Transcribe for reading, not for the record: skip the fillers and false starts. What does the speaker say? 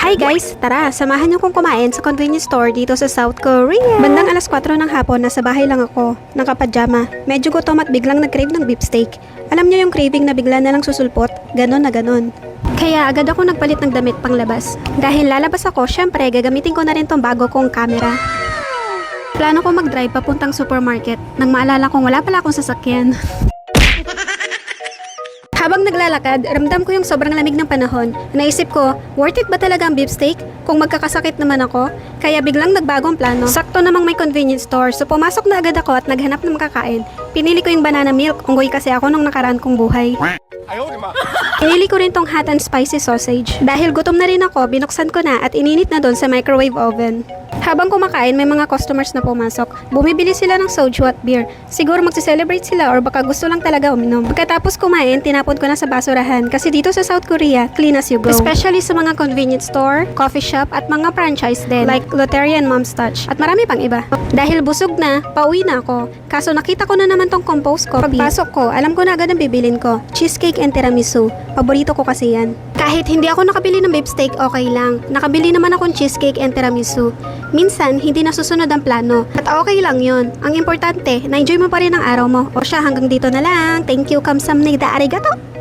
Hi guys! Tara, samahan niyo kong kumain sa convenience store dito sa South Korea. Bandang alas 4 ng hapon, nasa bahay lang ako, nakapadyama. Medyo gutom at biglang nag-crave ng beef steak. Alam niyo yung craving na bigla na lang susulpot? Ganon na ganon. Kaya agad ako nagpalit ng damit panglabas. Dahil lalabas ako, syempre gagamitin ko na rin tong bago kong camera. Plano ko mag-drive papuntang supermarket nang maalala kong wala pala akong sasakyan. Habang naglalakad, ramdam ko yung sobrang lamig ng panahon. Naisip ko, worth it ba talaga ang beef steak? Kung magkakasakit naman ako, kaya biglang nagbago ang plano. Sakto namang may convenience store, so pumasok na agad ako at naghanap ng makakain. Pinili ko yung banana milk, unggoy kasi ako nung nakaraan kong buhay. Pinili ko rin tong hot and spicy sausage. Dahil gutom na rin ako, binuksan ko na at ininit na doon sa microwave oven. Habang kumakain, may mga customers na pumasok. Bumibili sila ng soju at beer. Siguro magse-celebrate sila or baka gusto lang talaga uminom. Pagkatapos kumain, tinapon ko na sa basurahan kasi dito sa South Korea, clean as you go. Especially sa mga convenience store, coffee shop at mga franchise din like Lotteria and Mom's Touch at marami pang iba. Dahil busog na, pauwi na ako. Kaso nakita ko na naman tong compost ko. Pagpasok ko, alam ko na agad ang bibilin ko. Cheesecake and tiramisu. Paborito ko kasi yan. Kahit hindi ako nakabili ng beef steak, okay lang. Nakabili naman akong cheesecake and tiramisu. Minsan, hindi nasusunod ang plano. At okay lang yun. Ang importante, na-enjoy mo pa rin ang araw mo. O siya, hanggang dito na lang. Thank you, kamsamnida, arigato!